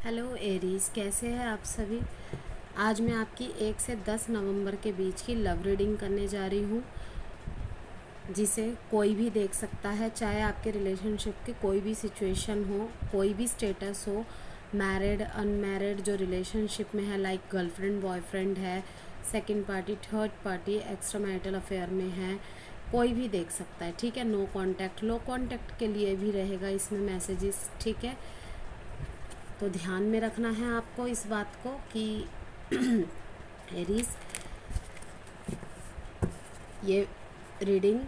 Hello Aries, कैसे हैं आप सभी। आज मैं आपकी 1 से 10 नवंबर के बीच की लव रीडिंग करने जा रही हूँ, जिसे कोई भी देख सकता है, चाहे आपके रिलेशनशिप की कोई भी सिचुएशन हो, कोई भी स्टेटस हो, मैरिड अनमैरिड, जो रिलेशनशिप में है लाइक गर्लफ्रेंड बॉयफ्रेंड है, second party third party extra marital affair में है, कोई भी देख सकता है। ठीक है, नो कांटेक्ट, लो कांटेक्ट के लिए भी रहेगा इसमें मैसेजेस। ठीक है, तो ध्यान में रखना है आपको इस बात को कि एरीज, ये रीडिंग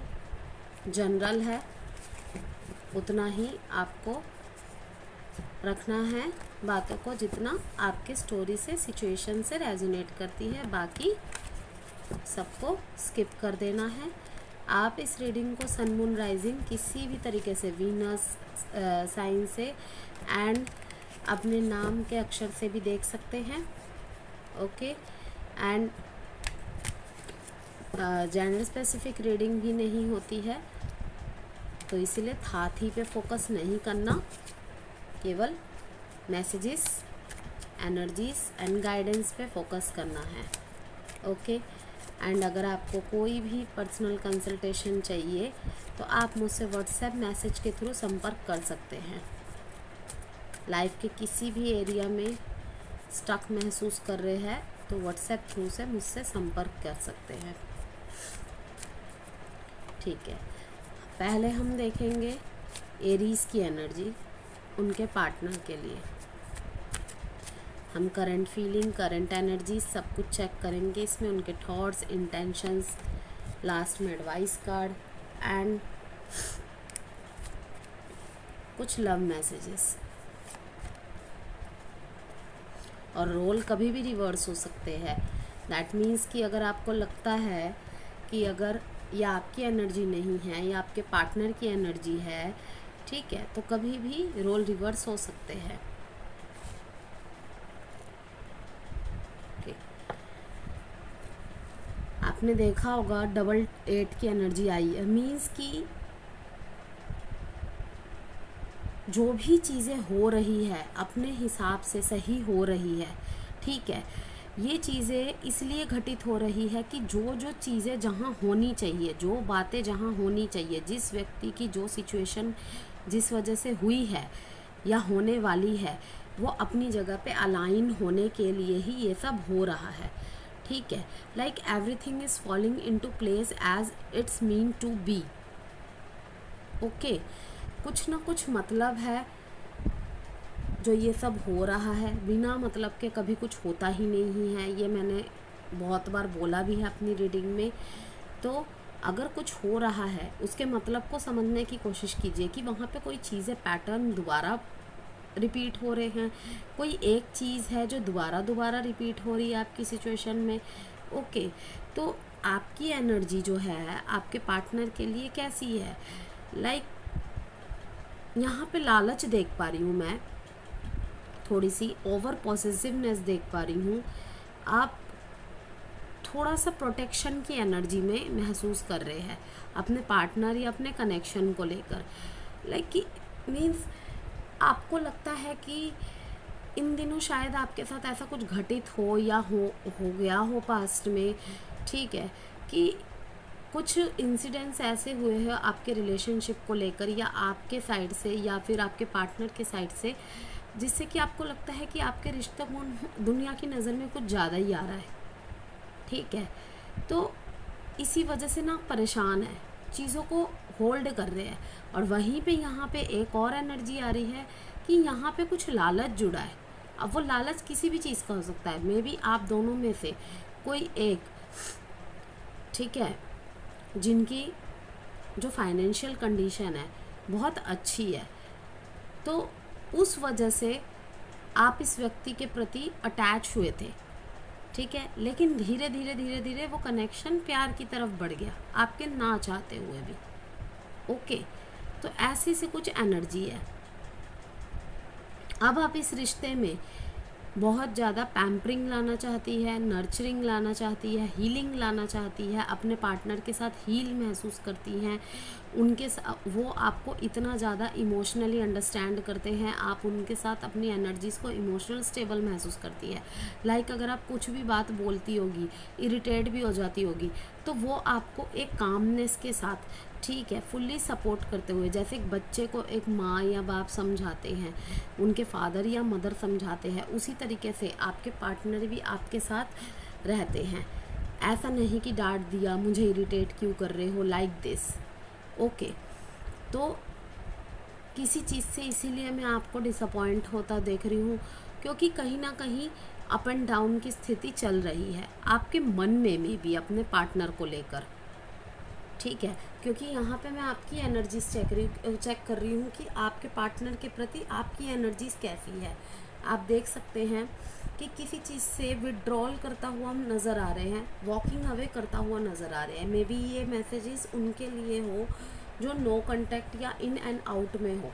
जनरल है, उतना ही आपको रखना है बातों को जितना आपके स्टोरी से सिचुएशन से रेजोनेट करती है, बाकी सबको स्किप कर देना है। आप इस रीडिंग को सन मून राइजिंग किसी भी तरीके से, वीनस साइन से एंड अपने नाम के अक्षर से भी देख सकते हैं। Okay, and gender specific reading भी नहीं होती है, तो इसीलिए थाथी पे फोकस नहीं करना, केवल मैसेजेस, एनर्जीज एंड गाइडेंस पे फोकस करना है। ओके, एंड अगर आपको कोई भी पर्सनल कंसल्टेशन चाहिए तो आप मुझसे व्हाट्सएप मैसेज के थ्रू संपर्क कर सकते हैं। लाइफ के किसी भी एरिया में स्टक महसूस कर रहे हैं तो व्हाट्सएप थ्रू से मुझसे संपर्क कर सकते हैं। ठीक है, पहले हम देखेंगे एरीज की एनर्जी उनके पार्टनर के लिए। हम करंट फीलिंग, करंट एनर्जी सब कुछ चेक करेंगे इसमें, उनके थॉट्स, इंटेंशंस, लास्ट में एडवाइस कार्ड एंड कुछ लव मैसेजेस। और रोल कभी भी रिवर्स हो सकते हैं। दैट मीन्स कि अगर आपको लगता है कि अगर ये आपकी एनर्जी नहीं है, या आपके पार्टनर की एनर्जी है, ठीक है, तो कभी भी रोल रिवर्स हो सकते हैं। आपने देखा होगा डबल 8 की एनर्जी आई है, मीन्स कि जो भी चीज़ें हो रही है अपने हिसाब से सही हो रही है। ठीक है, ये चीज़ें इसलिए घटित हो रही है कि जो जो चीज़ें जहाँ होनी चाहिए, जो बातें जहाँ होनी चाहिए, जिस व्यक्ति की जो सिचुएशन जिस वजह से हुई है या होने वाली है, वो अपनी जगह पे अलाइन होने के लिए ही ये सब हो रहा है। ठीक है, like everything is falling into place as it's mean to be. Okay, कुछ ना कुछ मतलब है जो ये सब हो रहा है, बिना मतलब के कभी कुछ होता ही नहीं है। ये मैंने बहुत बार बोला भी है अपनी रीडिंग में। तो अगर कुछ हो रहा है उसके मतलब को समझने की कोशिश कीजिए कि वहाँ पे कोई चीज़ें, पैटर्न दोबारा रिपीट हो रहे हैं, कोई एक चीज़ है जो दोबारा दोबारा रिपीट हो रही है आपकी सिचुएशन में। ओके, तो आपकी एनर्जी जो है आपके पार्टनर के लिए कैसी है, लाइक यहाँ पे लालच देख पा रही हूँ मैं, थोड़ी सी ओवर पॉसेसिवनेस देख पा रही हूँ। आप थोड़ा सा प्रोटेक्शन की एनर्जी में महसूस कर रहे हैं अपने पार्टनर या अपने कनेक्शन को लेकर। लाइक मीन्स आपको लगता है कि इन दिनों शायद आपके साथ ऐसा कुछ घटित हो या हो गया हो पास्ट में। ठीक है, कि कुछ इंसिडेंट्स ऐसे हुए हैं आपके रिलेशनशिप को लेकर, या आपके साइड से या फिर आपके पार्टनर के साइड से, जिससे कि आपको लगता है कि आपके रिश्ते को दुनिया की नज़र में कुछ ज़्यादा ही आ रहा है। ठीक है, तो इसी वजह से ना परेशान है, चीज़ों को होल्ड कर रहे हैं। और वहीं पे यहाँ पे एक और एनर्जी आ रही है कि यहाँ पे कुछ लालच जुड़ा है। अब वो लालच किसी भी चीज़ का हो सकता है, मे बी आप दोनों में से कोई एक, ठीक है, जिनकी जो फाइनेंशियल कंडीशन है बहुत अच्छी है, तो उस वजह से आप इस व्यक्ति के प्रति अटैच हुए थे। ठीक है, लेकिन धीरे धीरे धीरे धीरे वो कनेक्शन प्यार की तरफ बढ़ गया, आपके ना चाहते हुए भी। ओके, तो ऐसी सी कुछ एनर्जी है। अब आप इस रिश्ते में बहुत ज़्यादा पैम्परिंग लाना चाहती है, नर्चरिंग लाना चाहती है, हीलिंग लाना चाहती है, अपने पार्टनर के साथ हील महसूस करती हैं, वो आपको इतना ज़्यादा इमोशनली अंडरस्टैंड करते हैं, आप उनके साथ अपनी एनर्जीज़ को इमोशनल स्टेबल महसूस करती है। लाइक अगर आप कुछ भी बात बोलती होगी, इरिटेट भी हो जाती होगी, तो वो आपको एक कामनेस के साथ, ठीक है, फुल्ली सपोर्ट करते हुए, जैसे एक बच्चे को एक माँ या बाप समझाते हैं, उनके फादर या मदर समझाते हैं, उसी तरीके से आपके पार्टनर भी आपके साथ रहते हैं। ऐसा नहीं कि डांट दिया, मुझे इरिटेट क्यों कर रहे हो, लाइक दिस। ओके, तो किसी चीज़ से इसीलिए मैं आपको डिसअपॉइंट होता देख रही हूँ, क्योंकि कहीं ना कहीं अप एंड डाउन की स्थिति चल रही है आपके मन में भी अपने पार्टनर को लेकर, ठीक है। क्योंकि यहाँ पे मैं आपकी एनर्जीज चेक कर रही हूँ कि आपके पार्टनर के प्रति आपकी एनर्जीज कैसी है। आप देख सकते हैं कि किसी चीज़ से विड्रॉल करता हुआ नज़र आ रहे हैं, वॉकिंग अवे करता हुआ नज़र आ रहे हैं। मे बी ये मैसेजेस उनके लिए हो जो नो कांटेक्ट या इन एंड आउट में हो,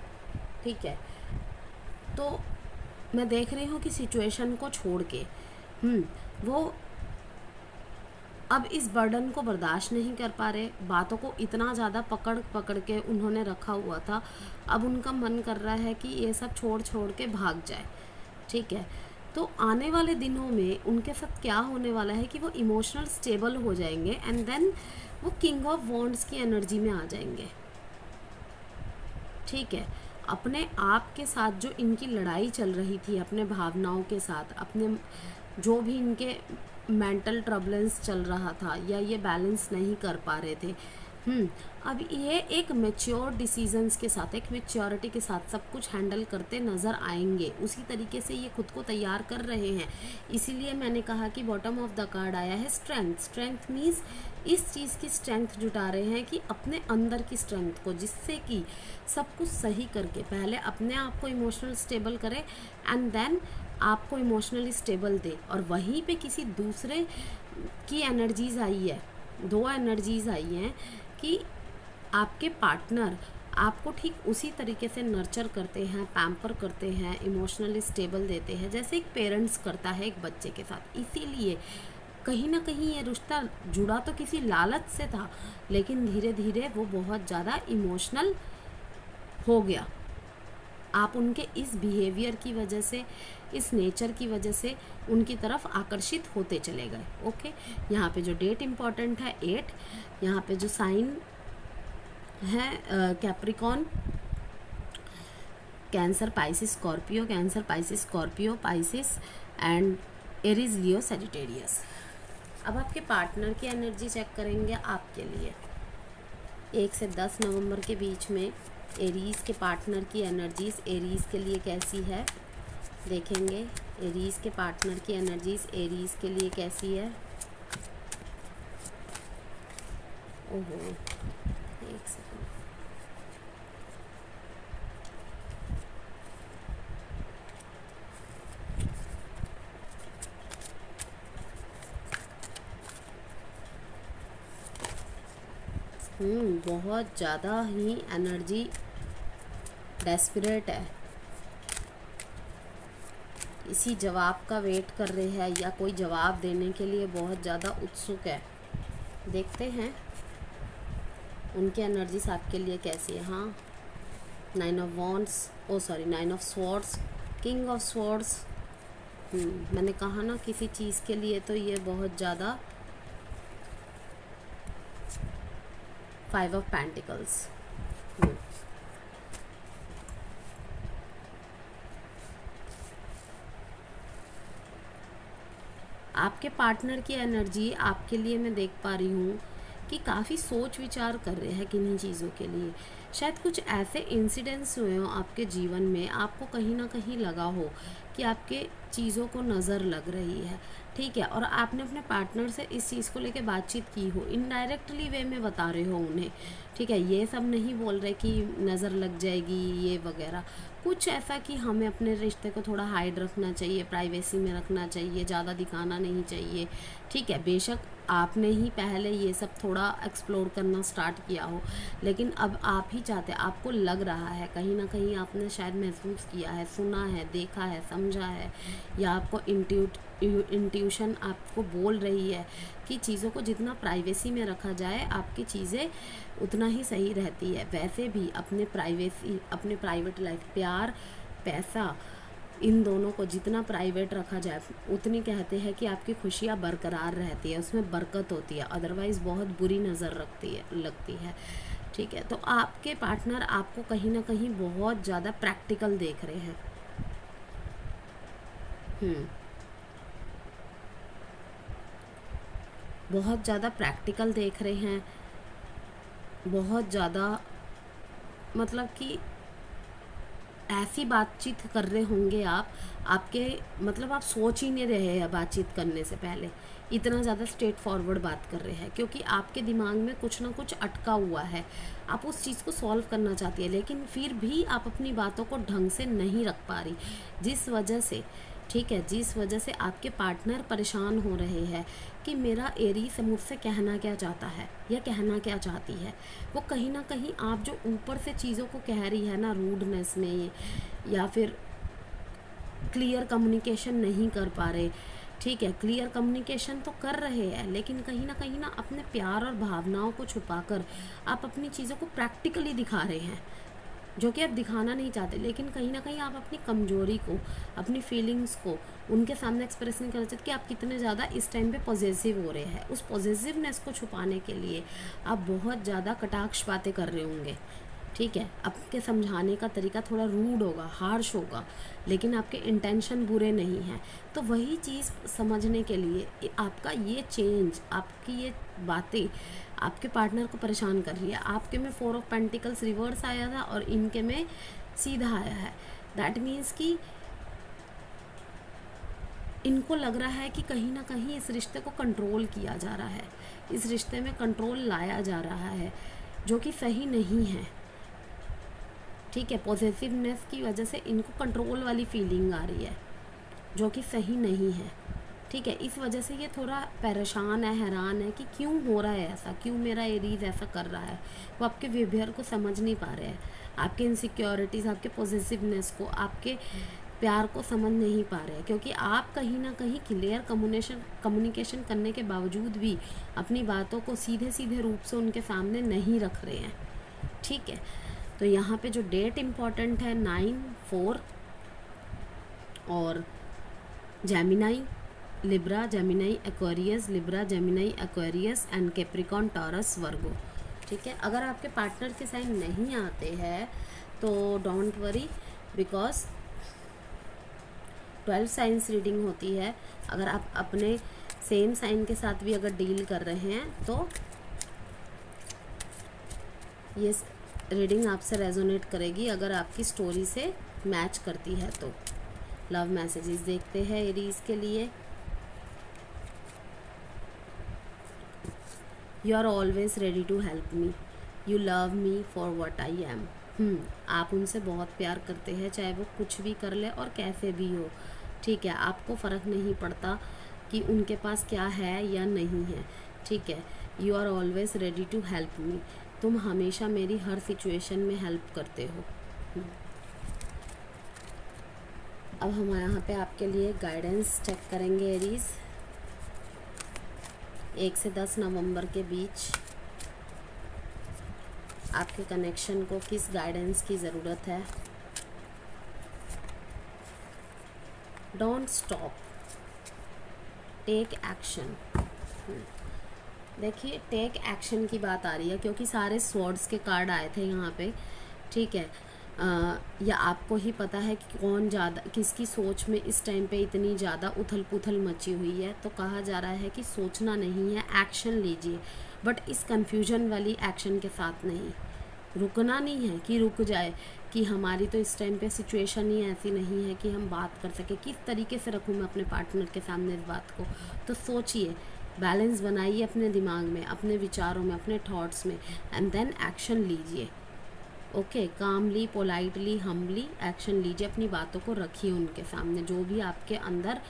ठीक है। तो मैं देख रही हूँ कि सिचुएशन को छोड़ के वो अब इस बर्डन को बर्दाश्त नहीं कर पा रहे, बातों को इतना ज़्यादा पकड़ के उन्होंने रखा हुआ था, अब उनका मन कर रहा है कि ये सब छोड़ के भाग जाए, ठीक है। तो आने वाले दिनों में उनके साथ क्या होने वाला है कि वो इमोशनल स्टेबल हो जाएंगे एंड देन वो किंग ऑफ वॉन्ड्स की एनर्जी में आ जाएंगे, ठीक है। अपने आप के साथ जो इनकी लड़ाई चल रही थी, अपने भावनाओं के साथ, अपने जो भी इनके मेंटल ट्रबलेंस चल रहा था या ये बैलेंस नहीं कर पा रहे थे, अब ये एक मैच्योर डिसीजंस के साथ, एक मैच्योरिटी के साथ सब कुछ हैंडल करते नज़र आएंगे। उसी तरीके से ये खुद को तैयार कर रहे हैं। इसीलिए मैंने कहा कि बॉटम ऑफ द कार्ड आया है स्ट्रेंथ। स्ट्रेंथ मीन्स इस चीज़ की स्ट्रेंथ जुटा रहे हैं कि अपने अंदर की स्ट्रेंथ को, जिससे कि सब कुछ सही करके पहले अपने आप को इमोशनल स्टेबल करे एंड देन आपको इमोशनली स्टेबल दे। और वहीं पे किसी दूसरे की एनर्जीज़ आई है, दो एनर्जीज़ आई हैं कि आपके पार्टनर आपको ठीक उसी तरीके से नर्चर करते हैं, पैम्पर करते हैं, इमोशनली स्टेबल देते हैं जैसे एक पेरेंट्स करता है एक बच्चे के साथ। इसीलिए कहीं ना कहीं ये रिश्ता जुड़ा तो किसी लालच से था, लेकिन धीरे धीरे वो बहुत ज़्यादा इमोशनल हो गया। आप उनके इस बिहेवियर की वजह से, इस नेचर की वजह से उनकी तरफ आकर्षित होते चले गए। ओके, यहाँ पे जो डेट इम्पॉर्टेंट है 8, यहाँ पे जो साइन है Capricorn, cancer, Pisces, Scorpio, cancer, Pisces, Scorpio, Pisces and Aries, Leo, Sagittarius. अब आपके पार्टनर की एनर्जी चेक करेंगे आपके लिए 1 से 10 नवंबर के बीच में एरीज़ के पार्टनर की एनर्जीज़ एरीज़ के लिए कैसी है देखेंगे। एरीज़ के पार्टनर की एनर्जीज़ एरीज़ के लिए कैसी है। ओहो, एक सेकंड, बहुत ज़्यादा ही एनर्जी डेस्परेट है, इसी जवाब का वेट कर रहे हैं या कोई जवाब देने के लिए बहुत ज़्यादा उत्सुक है। देखते हैं उनकी एनर्जीज आपके लिए कैसी है। हाँ, 9 of wands, 9 of swords, king of swords. मैंने कहा ना किसी चीज़ के लिए तो ये बहुत ज़्यादा 5 ऑफ पेंटिकल्स। आपके पार्टनर की एनर्जी आपके लिए मैं देख पा रही हूँ कि काफ़ी सोच विचार कर रहे हैं किन्हीं चीज़ों के लिए। शायद कुछ ऐसे इंसिडेंट्स हुए हों आपके जीवन में, आपको कहीं ना कहीं लगा हो कि आपके चीज़ों को नज़र लग रही है, ठीक है, और आपने अपने पार्टनर से इस चीज़ को लेके बातचीत की हो, इनडायरेक्टली वे में बता रहे हो उन्हें, ठीक है। ये सब नहीं बोल रहे कि नज़र लग जाएगी ये वगैरह, कुछ ऐसा कि हमें अपने रिश्ते को थोड़ा हाइड रखना चाहिए, प्राइवेसी में रखना चाहिए, ज़्यादा दिखाना नहीं चाहिए, ठीक है। बेशक आपने ही पहले ये सब थोड़ा एक्सप्लोर करना स्टार्ट किया हो, लेकिन अब आप ही चाहते, आपको लग रहा है, कहीं ना कहीं आपने शायद महसूस किया है, सुना है, देखा है, समझा समझा है, या आपको इंट्यूशन आपको बोल रही है कि चीज़ों को जितना प्राइवेसी में रखा जाए आपकी चीज़ें उतना ही सही रहती है। वैसे भी अपने प्राइवेसी, अपने प्राइवेट लाइफ, प्यार, पैसा, इन दोनों को जितना प्राइवेट रखा जाए उतनी कहते हैं कि आपकी खुशियाँ बरकरार रहती है, उसमें बरकत होती है। अदरवाइज़ बहुत बुरी नज़र लगती है। ठीक है, तो आपके पार्टनर आपको कहीं ना कहीं बहुत ज़्यादा प्रैक्टिकल देख रहे हैं। बहुत ज़्यादा प्रैक्टिकल देख रहे हैं, बहुत ज़्यादा मतलब कि ऐसी बातचीत कर रहे होंगे आपके मतलब आप सोच ही नहीं रहे हैं बातचीत करने से पहले, इतना ज़्यादा स्ट्रेट फॉरवर्ड बात कर रहे हैं, क्योंकि आपके दिमाग में कुछ ना कुछ अटका हुआ है। आप उस चीज़ को सॉल्व करना चाहती है, लेकिन फिर भी आप अपनी बातों को ढंग से नहीं रख पा रही, जिस वजह से, ठीक है, जिस वजह से आपके पार्टनर परेशान हो रहे हैं कि मेरा एरीज मुझसे कहना क्या चाहता है या कहना क्या चाहती है। वो कहीं ना कहीं आप जो ऊपर से चीज़ों को कह रही है ना, रूडनेस में या फिर क्लियर कम्युनिकेशन नहीं कर पा रहे। ठीक है, क्लियर कम्युनिकेशन तो कर रहे हैं, लेकिन कहीं ना अपने प्यार और भावनाओं को छुपाकर आप अपनी चीज़ों को प्रैक्टिकली दिखा रहे हैं, जो कि आप दिखाना नहीं चाहते। लेकिन कहीं ना कहीं आप अपनी कमजोरी को, अपनी फीलिंग्स को उनके सामने एक्सप्रेस नहीं कर सकते कि आप कितने ज़्यादा इस टाइम पे पॉजिटिव हो रहे हैं। उस पॉजिटिवनेस को छुपाने के लिए आप बहुत ज़्यादा कटाक्ष बातें कर रहे होंगे। ठीक है, आपके समझाने का तरीका थोड़ा रूड होगा, हार्श होगा, लेकिन आपके इंटेंशन बुरे नहीं हैं। तो वही चीज़ समझने के लिए आपका ये चेंज, आपकी ये बातें आपके पार्टनर को परेशान कर रही है। आपके में 4 ऑफ पेंटिकल्स रिवर्स आया था और इनके में सीधा आया है। दैट मीन्स कि इनको लग रहा है कि कहीं ना कहीं इस रिश्ते को कंट्रोल किया जा रहा है, इस रिश्ते में कंट्रोल लाया जा रहा है, जो कि सही नहीं है। ठीक है, पॉजिटिवनेस की वजह से इनको कंट्रोल वाली फीलिंग आ रही है, जो कि सही नहीं है। ठीक है, इस वजह से ये थोड़ा परेशान है, हैरान है कि क्यों हो रहा है ऐसा, क्यों मेरा एरीज ऐसा कर रहा है। वो आपके बिहेवियर को समझ नहीं पा रहे हैं, आपके इनसिक्योरिटीज़, आपके पॉजिटिवनेस को, आपके प्यार को समझ नहीं पा रहे हैं, क्योंकि आप कहीं ना कहीं क्लियर कम्युनिकेशन करने के बावजूद भी अपनी बातों को सीधे सीधे रूप से उनके सामने नहीं रख रहे हैं। ठीक है, तो यहाँ पे जो डेट इम्पॉर्टेंट है 9/4 और Gemini, Libra, Gemini, Aquarius, Libra, Gemini, Aquarius and Capricorn, Taurus, Virgo. ठीक है, अगर आपके पार्टनर के साइन नहीं आते हैं तो don't worry, because 12 science reading होती है। अगर आप अपने सेम साइन के साथ भी अगर डील कर रहे हैं तो ये रीडिंग आपसे रेजोनेट करेगी, अगर आपकी स्टोरी से मैच करती है तो। लव मैसेजेस देखते हैं एरीज के लिए। You are always ready to help me, you love me for what I am. आप उनसे बहुत प्यार करते हैं, चाहे वो कुछ भी कर ले और कैसे भी हो। ठीक है, आपको फ़र्क नहीं पड़ता कि उनके पास क्या है या नहीं है। ठीक है, you are always ready to help me, तुम हमेशा मेरी हर सिचुएशन में हेल्प करते हो। अब हम यहाँ पे आपके लिए गाइडेंस चेक करेंगे एरीज। 1 से 10 नवंबर के बीच आपके कनेक्शन को किस गाइडेंस की ज़रूरत है। Don't stop, take action. देखिए, टेक एक्शन की बात आ रही है क्योंकि सारे स्वॉर्ड्स के कार्ड आए थे यहाँ पे। ठीक है, या आपको ही पता है कि कौन ज़्यादा, किसकी सोच में इस टाइम पे इतनी ज़्यादा उथल पुथल मची हुई है। तो कहा जा रहा है कि सोचना नहीं है, एक्शन लीजिए, बट इस कंफ्यूजन वाली एक्शन के साथ नहीं। रुकना नहीं है कि रुक जाए कि हमारी तो इस टाइम पे सिचुएशन ही ऐसी नहीं है कि हम बात कर सके, किस तरीके से रखूँ मैं अपने पार्टनर के सामने इस बात को। तो सोचिए, बैलेंस बनाइए अपने दिमाग में, अपने विचारों में, अपने थॉट्स में, एंड देन एक्शन लीजिए। ओके, कामली, पोलाइटली, हम्बली एक्शन लीजिए, अपनी बातों को रखिए उनके सामने, जो भी आपके अंदर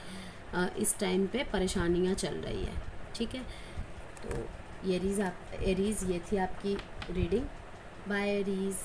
इस टाइम पे परेशानियां चल रही है। ठीक है, तो एरीज ये थी आपकी रीडिंग। Bye Aries.